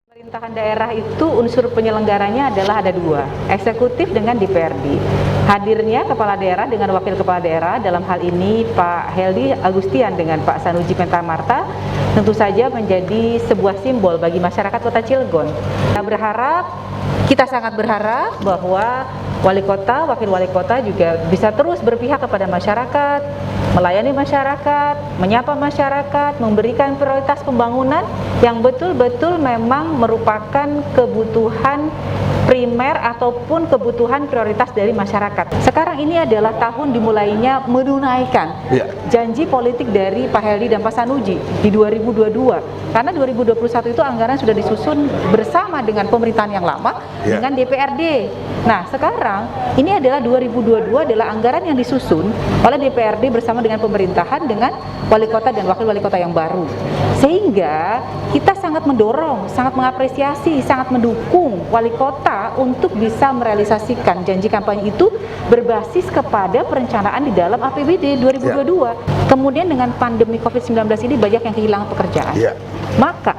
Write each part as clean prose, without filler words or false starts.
Pemerintahan daerah itu unsur penyelenggaranya adalah ada dua, eksekutif dengan DPRD. Hadirnya kepala daerah dengan wakil kepala daerah, dalam hal ini Pak Heldy Agustian dengan Pak Sanusi Pentamarta, tentu saja menjadi sebuah simbol bagi masyarakat Kota Cilegon. Kita sangat berharap bahwa wali kota, wakil wali kota juga bisa terus berpihak kepada masyarakat, melayani masyarakat, menyapa masyarakat, memberikan prioritas pembangunan yang betul-betul memang merupakan kebutuhan primer ataupun kebutuhan prioritas dari masyarakat. Sekarang ini adalah tahun dimulainya menunaikan janji politik dari Pak Heldy dan Pak Sanusi di 2022. Karena 2021 itu anggaran sudah disusun bersama dengan pemerintahan yang lama dengan DPRD. Nah, sekarang ini adalah 2022 adalah anggaran yang disusun oleh DPRD bersama dengan pemerintahan dengan wali kota dan wakil wali kota yang baru. Sehingga kita sangat mendorong, sangat mengapresiasi, sangat mendukung wali kota untuk bisa merealisasikan janji kampanye itu berbasis kepada perencanaan di dalam APBD 2022. Kemudian dengan pandemi COVID-19 ini banyak yang kehilangan pekerjaan. Maka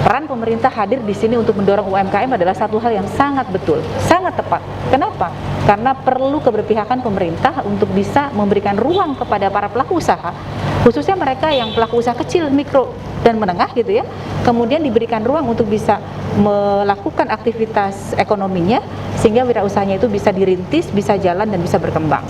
peran pemerintah hadir di sini untuk mendorong UMKM adalah satu hal yang sangat betul, sangat tepat. Kenapa? Karena perlu keberpihakan pemerintah untuk bisa memberikan ruang kepada para pelaku usaha, khususnya mereka yang pelaku usaha kecil, mikro, dan menengah gitu ya. Kemudian diberikan ruang untuk bisa melakukan aktivitas ekonominya sehingga wirausahanya itu bisa dirintis, bisa jalan dan bisa berkembang.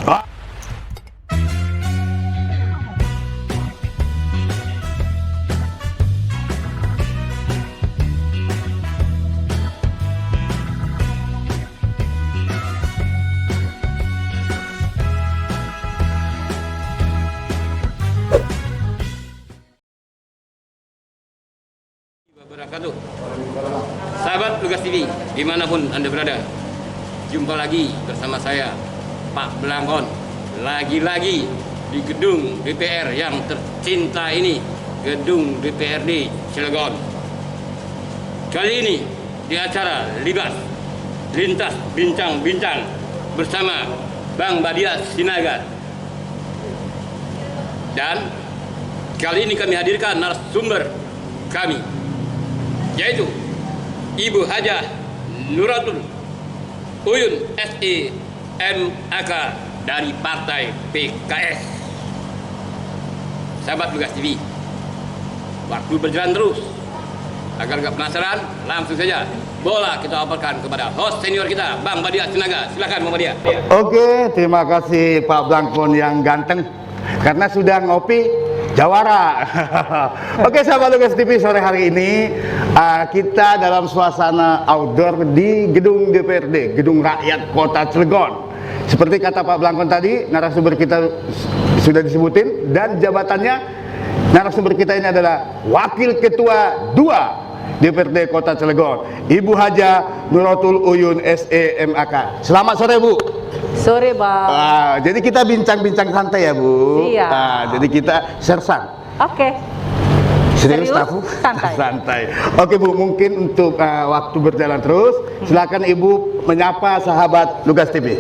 Wabarakatuh. Sahabat Lugas TV, dimanapun Anda berada, jumpa lagi bersama saya, Pak Blangkon, lagi-lagi di gedung DPR yang tercinta ini, gedung DPRD Cilegon. Kali ini di acara Lintas Bincang-Bincang bersama Bang Badia Sinaga. Dan kali ini kami hadirkan narasumber kami, yaitu Ibu Hajah Nuratul Uyun SE MAK dari Partai PKS. Sahabat Lugas TV, waktu berjalan terus. Agar gak penasaran, langsung saja bola kita operkan kepada host senior kita, Bang Badia Sinaga. Silakan Bang Badia. Oke, terima kasih Pak Blangkon yang ganteng, karena sudah ngopi jawara. Oke, sahabat Lugas TV, sore hari ini kita dalam suasana outdoor di gedung DPRD, Gedung Rakyat Kota Cilegon. Seperti kata Pak Blangkon tadi, narasumber kita sudah disebutin, dan jabatannya narasumber kita ini adalah Wakil Ketua 2 DPRD Kota Cilegon, Ibu Hajah Nuratul Uyun SE MAK. Selamat sore, Bu. Sore, Bang. Jadi kita bincang-bincang santai ya, Bu. Iya. Jadi kita sersan. Oke. Serius, Tafu? Santai. Santai. Oke, Bu, mungkin untuk waktu berjalan terus, silakan Ibu menyapa sahabat Lugas TV.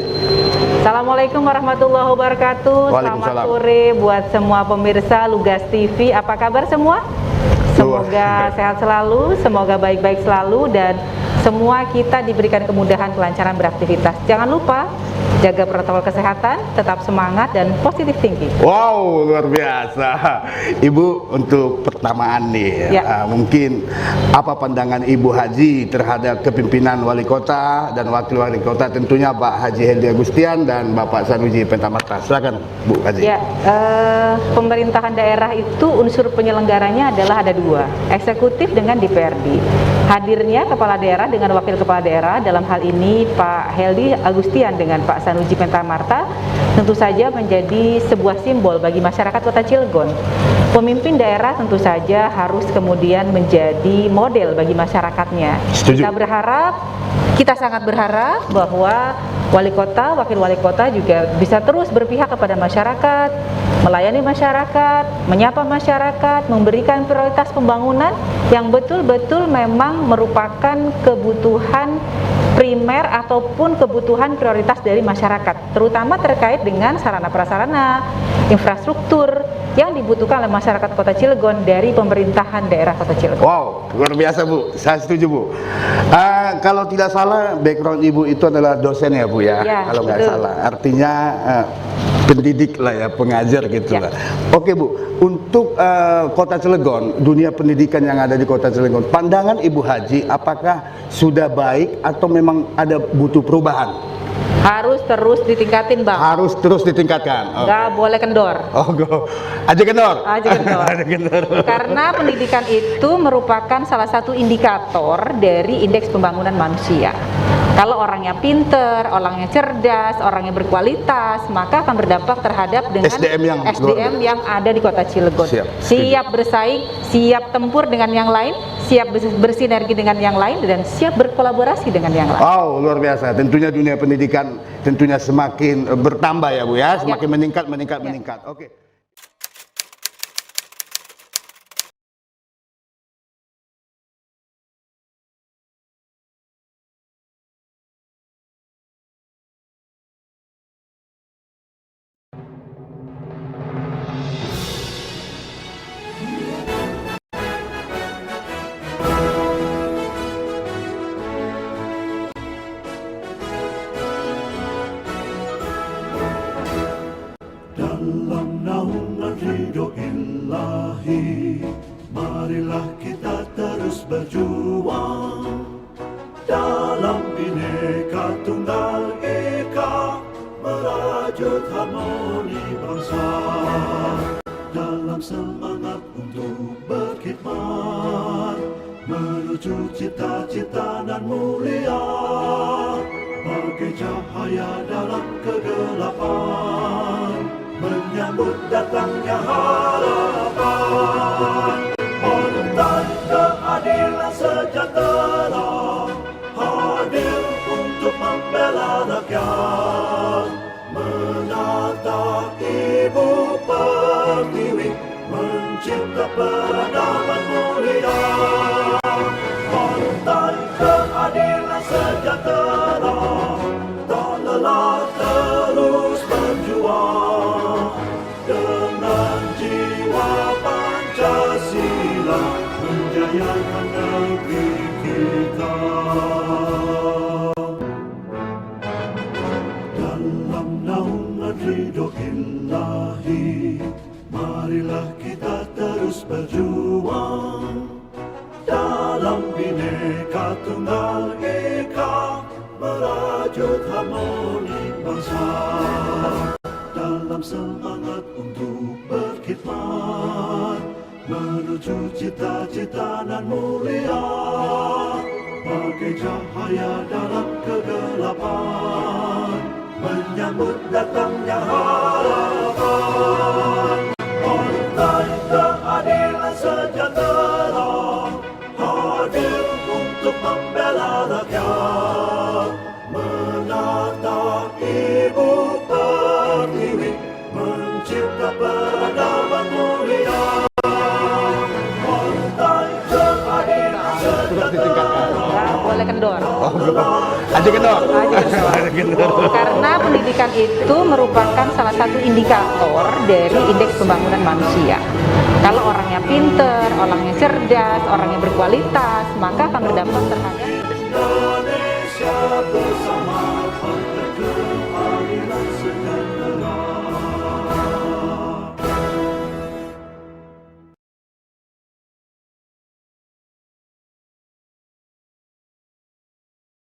Assalamualaikum warahmatullahi wabarakatuh. Selamat sore buat semua pemirsa Lugas TV. Apa kabar semua? Semoga sehat selalu, semoga baik-baik selalu, dan semua kita diberikan kemudahan, kelancaran beraktivitas. Jangan lupa jaga protokol kesehatan, tetap semangat dan positive thinking. Wow, luar biasa. Ibu, untuk pertamaan nih, mungkin apa pandangan Ibu Haji terhadap kepimpinan wali kota dan wakil wali kota, tentunya Pak Haji Heldy Agustian dan Bapak Sanusi Pentamarta. Silakan, Bu Haji. Ya, pemerintahan daerah itu unsur penyelenggaranya adalah ada dua, eksekutif dengan DPRD. Hadirnya kepala daerah dengan wakil kepala daerah, dalam hal ini Pak Heldy Agustian dengan Pak Sanusi Pentamarta, tentu saja menjadi sebuah simbol bagi masyarakat Kota Cilegon. Pemimpin daerah tentu saja harus kemudian menjadi model bagi masyarakatnya. Setuju. Kita sangat berharap bahwa wali kota, wakil wali kota juga bisa terus berpihak kepada masyarakat, melayani masyarakat, menyapa masyarakat, memberikan prioritas pembangunan yang betul-betul memang merupakan kebutuhan primer ataupun kebutuhan prioritas dari masyarakat, terutama terkait dengan sarana prasarana, infrastruktur yang dibutuhkan oleh masyarakat Kota Cilegon dari pemerintahan daerah Kota Cilegon. Wow, luar biasa Bu, saya setuju Bu. Kalau tidak salah background Ibu itu adalah dosen ya Bu ya, Ya, kalau nggak betul. salah. Artinya pendidik lah ya, pengajar gitu Ya. lah. Oke Bu, untuk Kota Cilegon, dunia pendidikan yang ada di Kota Cilegon, pandangan Ibu Haji apakah sudah baik atau memang ada butuh perubahan? Harus terus ditingkatin Bang, Harus terus ditingkatkan. nggak boleh kendor. Oh, go. Aja kendor. Aja kendor. Aja kendor. Karena pendidikan itu merupakan salah satu indikator dari indeks pembangunan manusia. Kalau orangnya pinter, orangnya cerdas, orangnya berkualitas, maka akan berdampak terhadap dengan SDM yang ada di Kota Cilegon. Siap, Siap bersaing, siap tempur dengan yang lain, siap bersinergi dengan yang lain, dan siap berkolaborasi dengan yang lain. Wow, luar biasa. Tentunya dunia pendidikan tentunya semakin bertambah ya Bu ya, semakin meningkat. Oke. Dalam naungan ridho ilahi, marilah kita terus berjuang. Dalam Bhinneka Tunggal Ika, merajut harmoni bangsa. Dalam semangat untuk berkhidmat, menuju cita-cita dan mulia, bagai cahaya dalam kegelapan, menyambut datangnya harapan. Montan keadilan sejahtera hadir untuk membela rakyat, menata ibu pertiwi, mencipta peradaban mulia. Montan keadilan sejahtera tak lelah terus berjuang, dengan jiwa Pancasila menjayakan negeri kita. Dalam naungan ridho ilahi, marilah kita terus berjuang. Dalam Bhinneka Tunggal Ika, merajut harmoni bangsa. Dalam semangat untuk berkhidmat, menuju cita-cita dan mulia, bagai cahaya dalam kegelapan, menyambut datangnya harapan. Montan keadilan sejahtera hadir untuk membela rakyat, menata ibu pertiwi, mencipta peradaban mulia. Montan keadilan sejahtera Nggak boleh kendor. Aja kendor. Aja kendor. Karena pendidikan itu merupakan salah satu indikator dari indeks pembangunan manusia. Kalau orangnya pinter, orangnya cerdas, orangnya berkualitas, maka akan berdampak terhadap Indonesia bersama, partai keadilan sejahtera.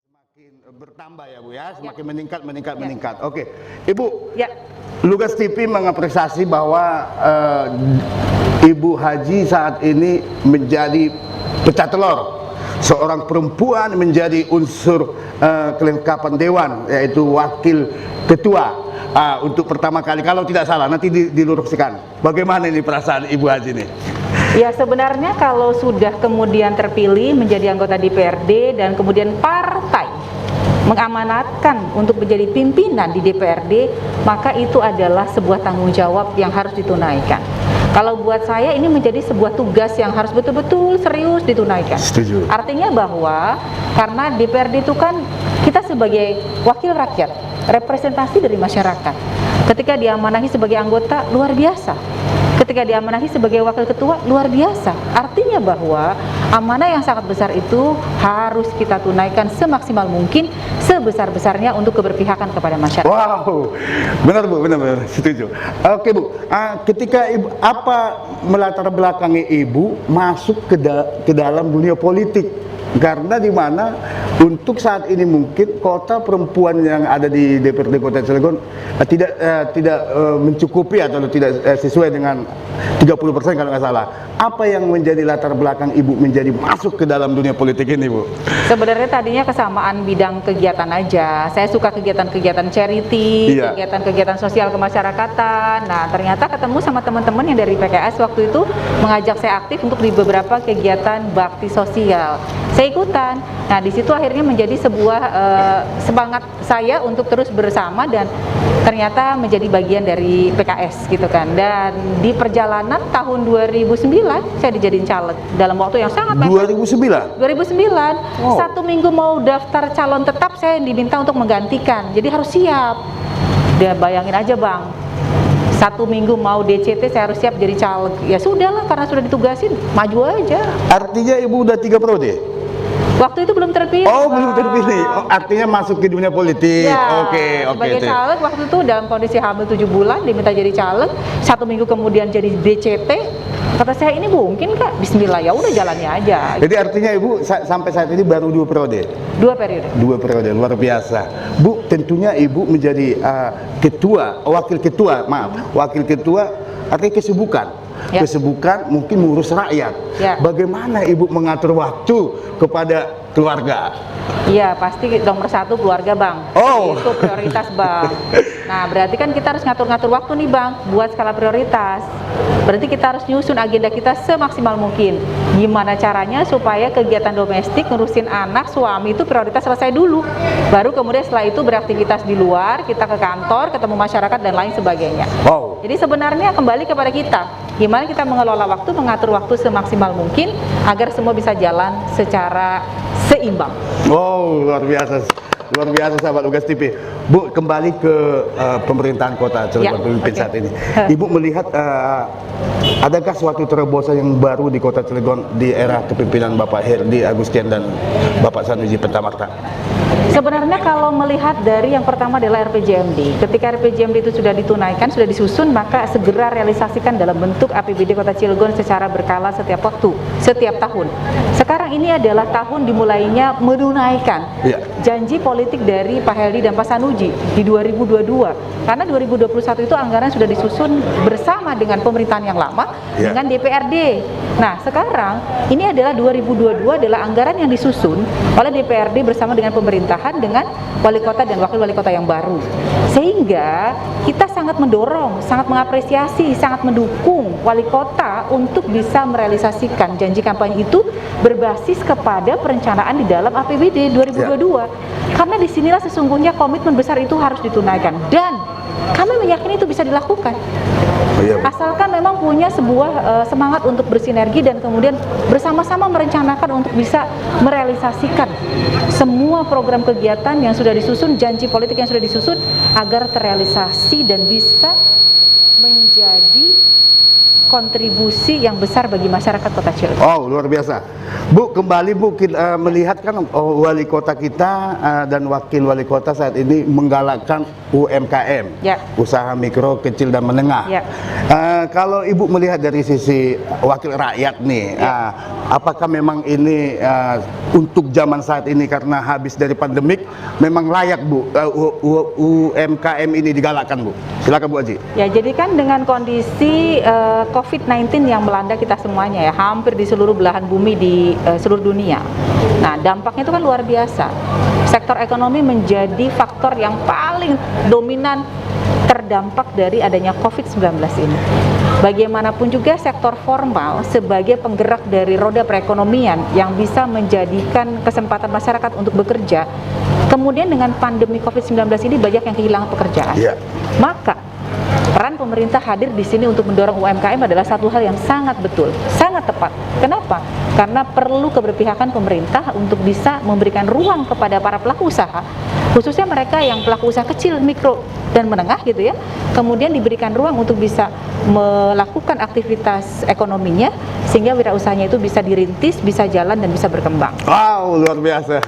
Semakin bertambah ya Bu ya, semakin meningkat. Oke, Ibu, ya. Lugas TV mengapresiasi bahwa Ibu Haji saat ini menjadi pecah telur, seorang perempuan menjadi unsur kelengkapan dewan, yaitu wakil ketua untuk pertama kali, kalau tidak salah, nanti diluruskan. Bagaimana ini perasaan Ibu Haji ini? Ya, sebenarnya kalau sudah kemudian terpilih menjadi anggota DPRD dan kemudian partai mengamanatkan untuk menjadi pimpinan di DPRD, maka itu adalah sebuah tanggung jawab yang harus ditunaikan. Kalau buat saya ini menjadi sebuah tugas yang harus betul-betul serius ditunaikan. Setuju. Artinya bahwa karena DPRD itu kan kita sebagai wakil rakyat, representasi dari masyarakat. Ketika diamanahi sebagai anggota, luar biasa. Ketika diamanahi sebagai wakil ketua, luar biasa. Artinya bahwa amanah yang sangat besar itu harus kita tunaikan semaksimal mungkin, sebesar-besarnya untuk keberpihakan kepada masyarakat. Wow, benar Bu, benar, setuju. Oke Bu, ketika Ibu, apa melatar belakangi Ibu masuk ke dalam dunia politik? Karena di mana untuk saat ini mungkin kota perempuan yang ada di DPRD Kota Cilegon tidak mencukupi atau tidak sesuai dengan 30% kalau nggak salah. Apa yang menjadi latar belakang Ibu menjadi masuk ke dalam dunia politik ini, Bu? Sebenarnya tadinya kesamaan bidang kegiatan aja. Saya suka kegiatan-kegiatan charity, Iya. kegiatan-kegiatan sosial kemasyarakatan. Nah, ternyata ketemu sama teman-teman yang dari PKS waktu itu mengajak saya aktif untuk di beberapa kegiatan bakti sosial. Saya ikutan. Nah, di situ akhirnya menjadi sebuah semangat saya untuk terus bersama dan ternyata menjadi bagian dari PKS gitu kan. Dan di perjalanan tahun 2009 saya dijadiin caleg dalam waktu yang sangat mepet. 2009? 2009, Wow. 1 minggu mau daftar calon tetap saya yang diminta untuk menggantikan. Jadi harus siap. Dia bayangin aja Bang, 1 minggu mau DCT saya harus siap jadi caleg. Ya sudahlah, karena sudah ditugasin, maju aja. Artinya Ibu udah 3 periode? Waktu itu belum terpilih. Oh, belum Bang. terpilih. Oh, artinya masuk ke dunia politik. Ya, Oke. sebagai caleg waktu itu dalam kondisi hamil 7 bulan diminta jadi caleg, 1 minggu kemudian jadi DCT. Kata saya, ini mungkin Kak? Bismillah, ya udah jalannya aja. Jadi artinya Ibu sampai saat ini baru 2 periode? 2 periode. 2 periode, luar biasa. Bu, tentunya Ibu menjadi wakil ketua artinya kesibukan. Ya. Kesibukan mungkin mengurus rakyat. Ya. Bagaimana Ibu mengatur waktu kepada keluarga? Iya, pasti nomor 1 keluarga Bang. Oh. Itu prioritas Bang. Nah, berarti kan kita harus ngatur-ngatur waktu nih Bang, buat skala prioritas. Berarti kita harus nyusun agenda kita semaksimal mungkin. Gimana caranya supaya kegiatan domestik, ngurusin anak, suami itu prioritas selesai dulu. Baru kemudian setelah itu beraktivitas di luar, kita ke kantor, ketemu masyarakat dan lain sebagainya. Wow. Jadi sebenarnya kembali kepada kita. Gimana kita mengelola waktu, mengatur waktu semaksimal mungkin agar semua bisa jalan secara seimbang. Wow, luar biasa sahabat Ugas TV. Bu, kembali ke pemerintahan kota Cilegon Ya, pemimpin oke. saat ini. Ibu melihat adakah suatu terobosan yang baru di kota Cilegon di era kepemimpinan Bapak Herdy Agustian dan Bapak Sanusi Pentamarta? Sebenarnya kalau melihat dari yang pertama adalah RPJMD. Ketika RPJMD itu sudah ditunaikan, sudah disusun, maka segera realisasikan dalam bentuk APBD Kota Cilegon secara berkala setiap waktu, setiap tahun. Sekarang ini adalah tahun dimulainya menunaikan Ya. janji politik dari Pak Herdy dan Pak Sanusi di 2022. Karena 2021 itu anggaran sudah disusun bersama dengan pemerintahan yang lama Ya. dengan DPRD. Nah, sekarang ini adalah 2022 adalah anggaran yang disusun oleh DPRD bersama dengan pemerintahan dengan wali kota dan wakil wali kota yang baru. Sehingga kita sangat mendorong, sangat mengapresiasi, sangat mendukung wali kota untuk bisa merealisasikan janji kampanye itu berbasis kepada perencanaan di dalam APBD 2022. Karena disinilah sesungguhnya komitmen besar itu harus ditunaikan dan kami meyakini itu bisa dilakukan. Oh, iya, Bu. Asalkan memang punya sebuah semangat untuk bersinergi dan kemudian bersama-sama merencanakan untuk bisa merealisasikan semua program kegiatan yang sudah disusun, janji politik yang sudah disusun agar terrealisasi dan bisa menjadi kontribusi yang besar bagi masyarakat Kota Cilegon. Oh, luar biasa. Bu, kembali Bu, kita melihat kan wali kota kita dan wakil wali kota saat ini menggalakkan UMKM, Ya. usaha mikro, kecil dan menengah. Ya. Kalau Ibu melihat dari sisi wakil rakyat nih, Ya. apakah memang ini untuk zaman saat ini karena habis dari pandemik memang layak Bu UMKM ini digalakkan Bu? Silakan Bu Haji. Ya, jadi kan dengan kondisi COVID-19 yang melanda kita semuanya ya, hampir di seluruh belahan bumi di seluruh dunia. Nah, dampaknya itu kan luar biasa. Sektor ekonomi menjadi faktor yang paling dominan terdampak dari adanya COVID-19 ini. Bagaimanapun juga sektor formal sebagai penggerak dari roda perekonomian yang bisa menjadikan kesempatan masyarakat untuk bekerja. Kemudian dengan pandemi COVID-19 ini banyak yang kehilangan pekerjaan. Iya. Maka peran pemerintah hadir di sini untuk mendorong UMKM adalah satu hal yang sangat betul, sangat tepat. Kenapa? Karena perlu keberpihakan pemerintah untuk bisa memberikan ruang kepada para pelaku usaha, khususnya mereka yang pelaku usaha kecil, mikro, dan menengah gitu ya, kemudian diberikan ruang untuk bisa melakukan aktivitas ekonominya sehingga wirausahanya itu bisa dirintis, bisa jalan dan bisa berkembang. Wow, luar biasa.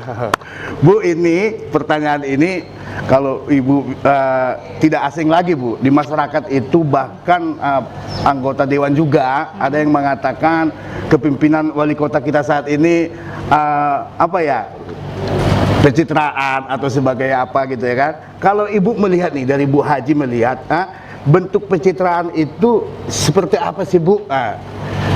Bu, ini pertanyaan ini kalau Ibu tidak asing lagi, Bu. Di masyarakat itu bahkan anggota dewan juga ada yang mengatakan kepemimpinan wali kota kita saat ini apa ya? Pencitraan atau sebagai apa gitu ya kan. Kalau Ibu melihat nih, dari Bu Haji melihat bentuk pencitraan itu seperti apa sih, Bu?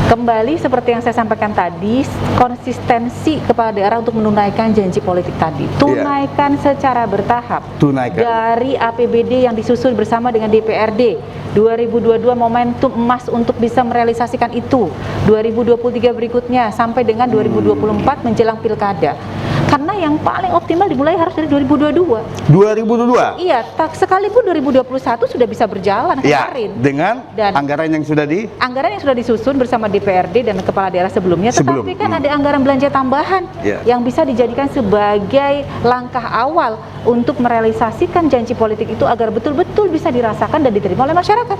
Kembali seperti yang saya sampaikan tadi, konsistensi kepala daerah untuk menunaikan janji politik tadi. Tunaikan secara bertahap. Tunaikan. Dari APBD yang disusun bersama dengan DPRD. 2022 momentum emas untuk bisa merealisasikan itu. 2023 berikutnya sampai dengan 2024 menjelang pilkada. Karena yang paling optimal dimulai harus dari 2022. 2022? Iya, sekalipun 2021 sudah bisa berjalan kemarin. Dengan anggaran yang sudah disusun bersama DPRD dan kepala daerah sebelumnya, tetapi kan ada anggaran belanja tambahan yang bisa dijadikan sebagai langkah awal untuk merealisasikan janji politik itu agar betul-betul bisa dirasakan dan diterima oleh masyarakat.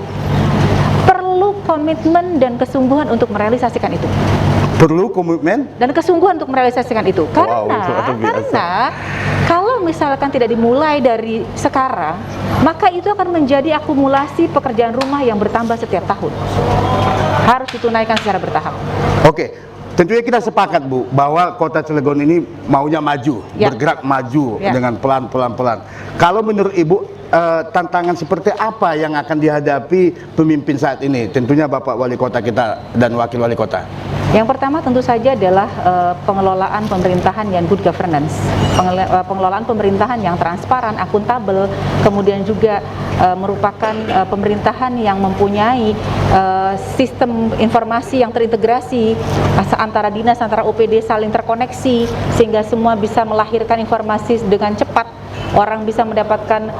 Perlu komitmen dan kesungguhan untuk merealisasikan itu. Perlu komitmen dan kesungguhan untuk merealisasikan itu. Karena kalau misalkan tidak dimulai dari sekarang, maka itu akan menjadi akumulasi pekerjaan rumah yang bertambah setiap tahun. Harus ditunaikan secara bertahap. Oke, tentunya kita sepakat, Bu, bahwa Kota Cilegon ini maunya maju, bergerak maju dengan pelan-pelan. Kalau menurut Ibu, tantangan seperti apa yang akan dihadapi pemimpin saat ini? Tentunya Bapak Wali Kota kita dan Wakil Wali Kota. Yang pertama tentu saja adalah pengelolaan pemerintahan yang good governance, pengelolaan pemerintahan yang transparan, akuntabel, kemudian juga merupakan pemerintahan yang mempunyai sistem informasi yang terintegrasi antara dinas, antara OPD saling terkoneksi sehingga semua bisa melahirkan informasi dengan cepat. Orang bisa mendapatkan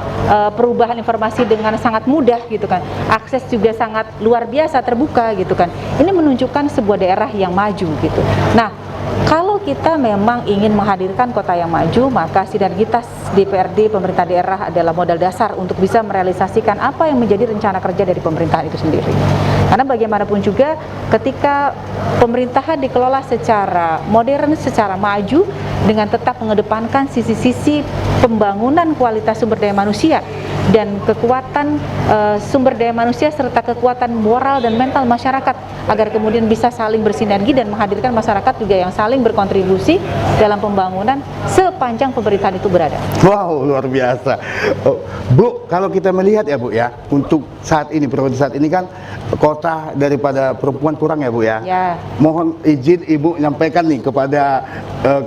perubahan informasi dengan sangat mudah gitu kan. Akses juga sangat luar biasa terbuka gitu kan. Ini menunjukkan sebuah daerah yang maju gitu. Nah, kalau kita memang ingin menghadirkan kota yang maju, maka sinergitas DPRD, pemerintah daerah adalah modal dasar untuk bisa merealisasikan apa yang menjadi rencana kerja dari pemerintahan itu sendiri. Karena bagaimanapun juga ketika pemerintahan dikelola secara modern, secara maju, dengan tetap mengedepankan sisi-sisi pembangunan kualitas sumber daya manusia dan kekuatan sumber daya manusia serta kekuatan moral dan mental masyarakat agar kemudian bisa saling bersinergi dan menghadirkan masyarakat juga yang saling berkontribusi dalam pembangunan sepanjang pemerintahan itu berada. Wow, luar biasa. Bu, kalau kita melihat ya Bu ya, untuk saat ini, periode saat ini kan kota daripada perempuan kurang ya Bu ya. Ya. Mohon izin Ibu nyampaikan nih kepada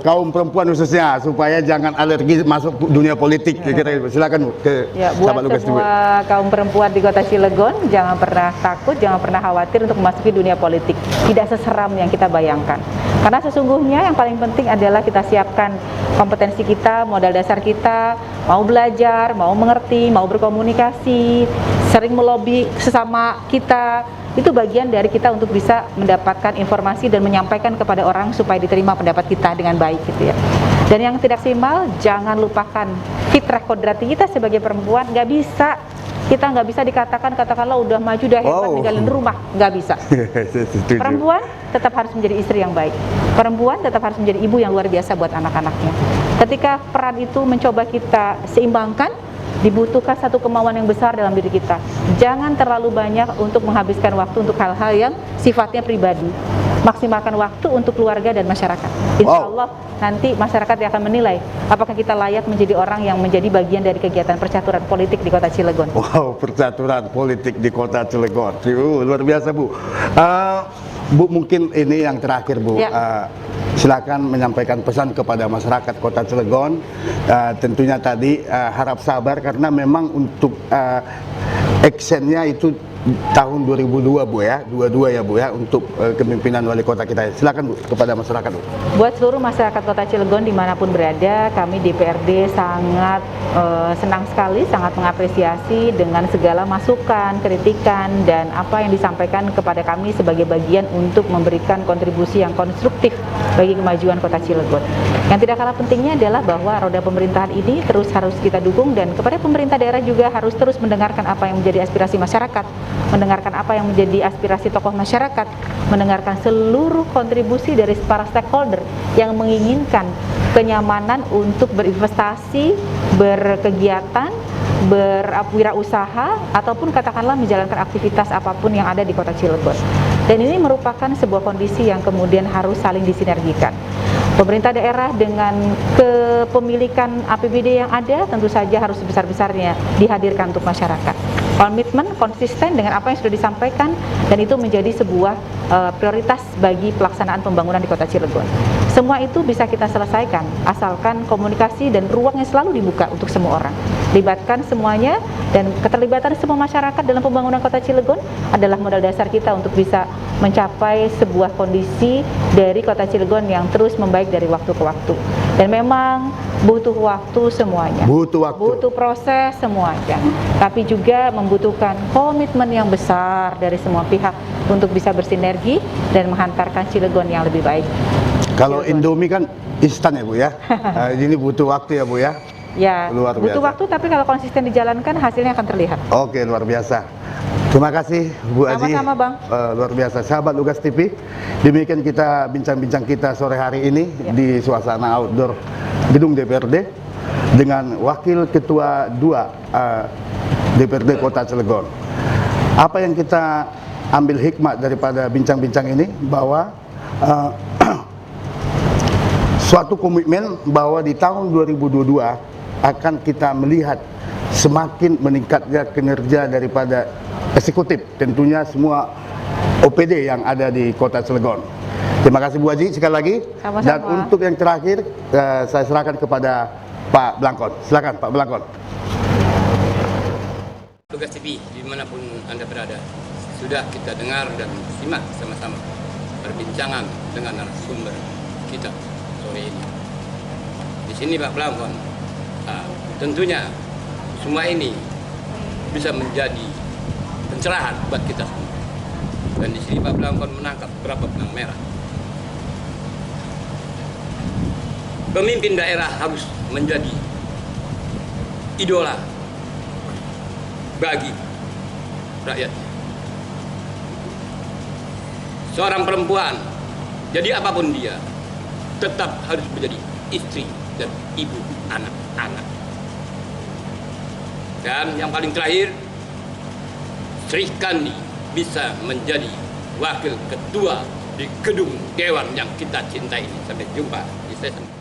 kaum perempuan khususnya supaya jangan alergi masuk dunia politik. Silakan Bu ke buat semua kaum perempuan di Kota Cilegon, jangan pernah takut, jangan pernah khawatir untuk memasuki dunia politik. Tidak seseram yang kita bayangkan. Karena sesungguhnya yang paling penting adalah kita siapkan kompetensi kita, modal dasar kita, mau belajar, mau mengerti, mau berkomunikasi, sering melobi sesama kita. Itu bagian dari kita untuk bisa mendapatkan informasi dan menyampaikan kepada orang supaya diterima pendapat kita dengan baik gitu ya. Dan yang tidak simal, jangan lupakan fitrah kodrati kita sebagai perempuan. Nggak bisa, kita nggak bisa dikatakan katakanlah udah maju, udah hebat, ninggalin rumah, nggak bisa. Perempuan tetap harus menjadi istri yang baik. Perempuan tetap harus menjadi ibu yang luar biasa buat anak-anaknya. Ketika peran itu mencoba kita seimbangkan, dibutuhkan satu kemauan yang besar dalam diri kita. Jangan terlalu banyak untuk menghabiskan waktu untuk hal-hal yang sifatnya pribadi. Maksimalkan waktu untuk keluarga dan masyarakat. Insya Allah nanti masyarakat yang akan menilai apakah kita layak menjadi orang yang menjadi bagian dari kegiatan percaturan politik di Kota Cilegon. Wow, percaturan politik di Kota Cilegon. Luar biasa Bu. Bu, mungkin ini yang terakhir Bu. Silakan menyampaikan pesan kepada masyarakat Kota Cilegon. Tentunya tadi harap sabar karena memang untuk actionnya itu tahun 2002 Bu ya, 22 ya Bu ya, untuk kepemimpinan wali kota kita. Silakan Bu, kepada masyarakat Bu. Buat seluruh masyarakat Kota Cilegon dimanapun berada, kami DPRD sangat senang sekali, sangat mengapresiasi dengan segala masukan, kritikan, dan apa yang disampaikan kepada kami sebagai bagian untuk memberikan kontribusi yang konstruktif bagi kemajuan Kota Cilegon. Yang tidak kalah pentingnya adalah bahwa roda pemerintahan ini terus harus kita dukung, dan kepada pemerintah daerah juga harus terus mendengarkan apa yang menjadi aspirasi masyarakat, mendengarkan apa yang menjadi aspirasi tokoh masyarakat, mendengarkan seluruh kontribusi dari para stakeholder yang menginginkan kenyamanan untuk berinvestasi, berkegiatan, berwirausaha, ataupun katakanlah menjalankan aktivitas apapun yang ada di Kota Cilegon. Dan ini merupakan sebuah kondisi yang kemudian harus saling disinergikan. Pemerintah daerah dengan kepemilikan APBD yang ada tentu saja harus sebesar-besarnya dihadirkan untuk masyarakat. Komitmen konsisten dengan apa yang sudah disampaikan, dan itu menjadi sebuah prioritas bagi pelaksanaan pembangunan di Kota Cilegon. Semua itu bisa kita selesaikan asalkan komunikasi dan ruangnya selalu dibuka untuk semua orang. Libatkan semuanya, dan keterlibatan semua masyarakat dalam pembangunan Kota Cilegon adalah modal dasar kita untuk bisa mencapai sebuah kondisi dari Kota Cilegon yang terus membaik dari waktu ke waktu. Dan memang butuh waktu semuanya. Butuh waktu. Butuh proses semuanya. Tapi juga membutuhkan komitmen yang besar dari semua pihak untuk bisa bersinergi dan menghantarkan Cilegon yang lebih baik. Kalau Cilegon. Indomie kan instan ya Bu ya. Ini butuh waktu ya Bu ya. Ya, Luar butuh biasa. waktu, tapi kalau konsisten dijalankan hasilnya akan terlihat. Oke, luar biasa. Terima kasih Bu Aji. Sama-sama, Bang. Luar biasa. Sahabat Lugas TV, demikian kita bincang-bincang kita sore hari ini Ya. di suasana outdoor gedung DPRD dengan Wakil Ketua 2 DPRD Kota Cilegon. Apa yang kita ambil hikmat daripada bincang-bincang ini, bahwa suatu komitmen bahwa di tahun 2022 akan kita melihat semakin meningkatnya kinerja daripada eksekutif, tentunya semua OPD yang ada di Kota Cilegon. Terima kasih Bu Haji sekali lagi. Sama-sama. Dan untuk yang terakhir, saya serahkan kepada Pak Blangkon. Silakan Pak Blangkon. Lugas TV dimanapun Anda berada, sudah kita dengar dan simak sama-sama perbincangan dengan narasumber kita sore ini. Di sini Pak Blangkon, tentunya semua ini bisa menjadi pencerahan buat kita semua. Dan di sini Pak Blangkon menangkap berapa benang merah. Pemimpin daerah harus menjadi idola bagi rakyatnya. Seorang perempuan, jadi apapun dia, tetap harus menjadi istri dan ibu anak-anak. Dan yang paling terakhir, Sri Kandi bisa menjadi wakil ketua di gedung dewan yang kita cintai ini. Sampai jumpa di sesi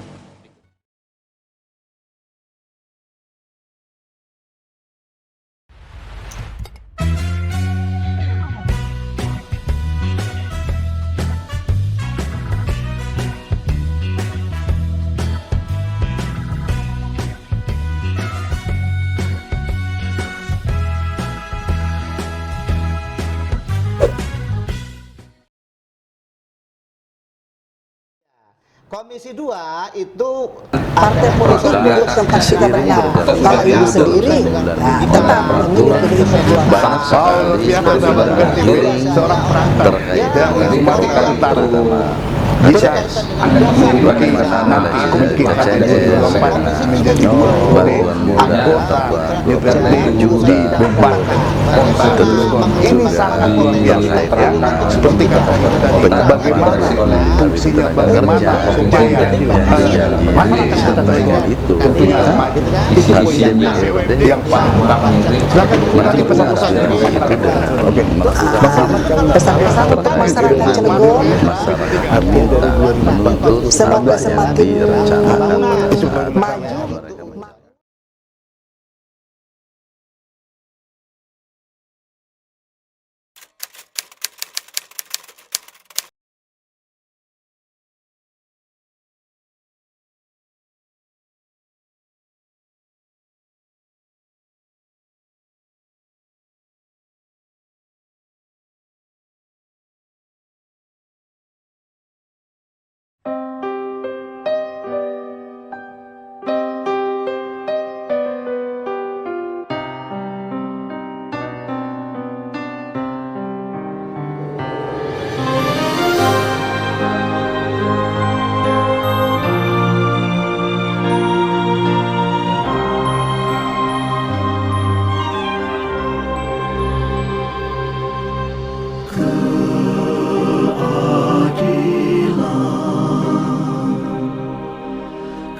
Komisi 2 itu partai politik duduk tempat kita benar. Kalau ibu sendiri, nah tetap memilih PDI Perjuangan. Luar biasa sahabat Lugas TV, seorang perantau yang Sumatera Utara bisa menjadi nanti kemungkinan menjadi anggota DPRD di Banten. Ini sangat luar biasa ya. Seperti kata tadi, bagaimana fungsinya, bagaimana supaya masyarakat kita tentunya semakin itu yang paling utama. Silakan nanti pesan-pesan dari masyarakat. Oke, Pesan-pesan untuk masyarakat Cilegon, semoga semakin maju.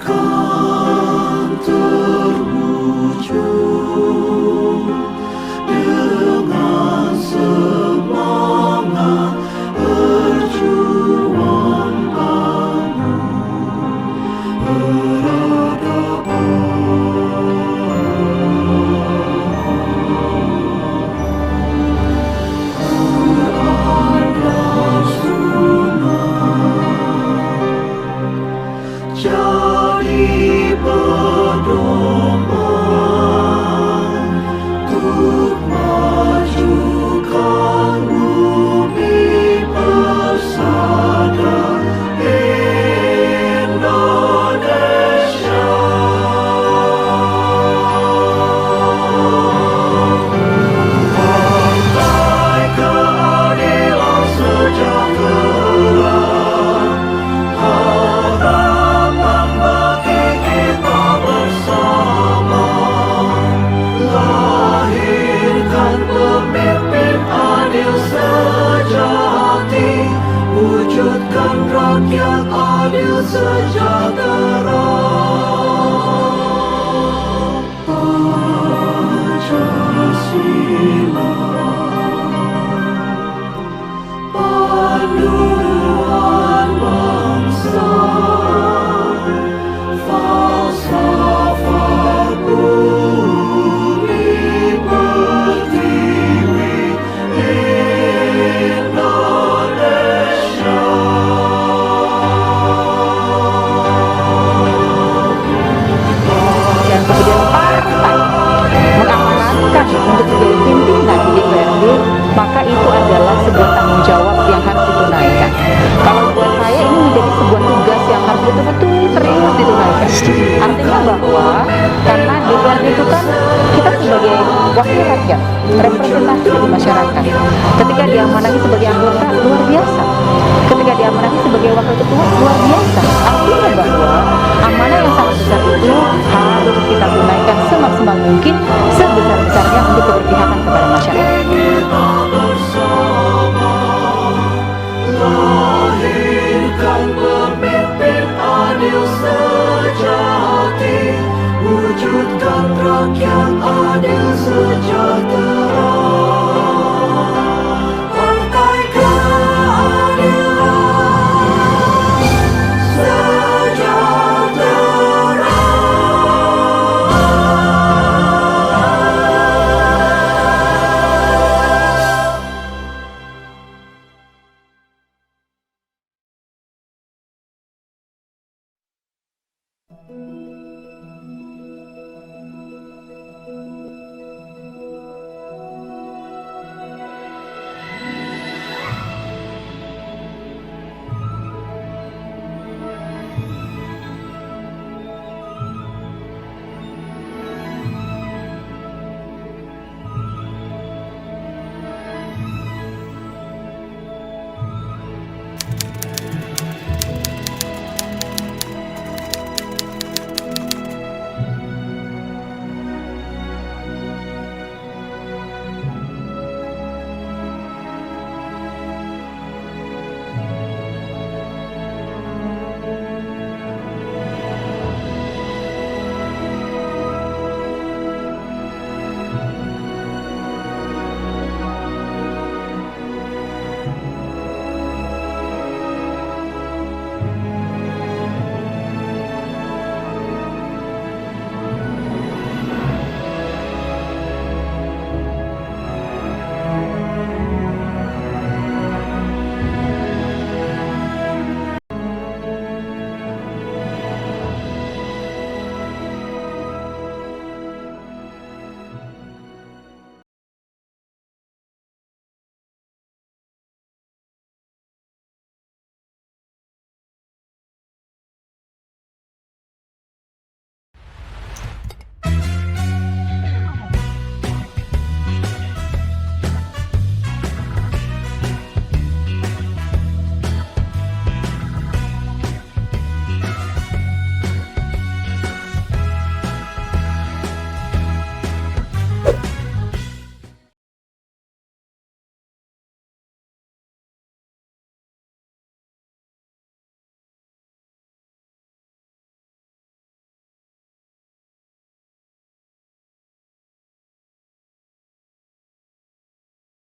akan terwujud dengan semangat berjuang bangun jadi pedoman untuk majukan bumi persada Indonesia. Partai Keadilan Sejahtera, harapan bagi kita bersama, lahirkan pemimpin adil sejati, wujudkan rakyat adil sejahtera. Pancasila, panduan bangsa, falsafah bumi pertiwi Indonesia. Dan kemudian partai mengamanatkan untuk menjadi pimpinan di DPRD, maka itu adalah sebuah tanggung jawab yang harus ditunaikan. Kalau buat saya ini menjadi sebuah tugas yang harus betul-betul serius ditunaikan. Artinya bahwa karena DPRD itu kan kita sebagai wakil rakyat, representasi dari masyarakat. Ketika diamanati sebagai anggota luar biasa, ketika diamanati sebagai wakil ketua luar biasa. Artinya bahwa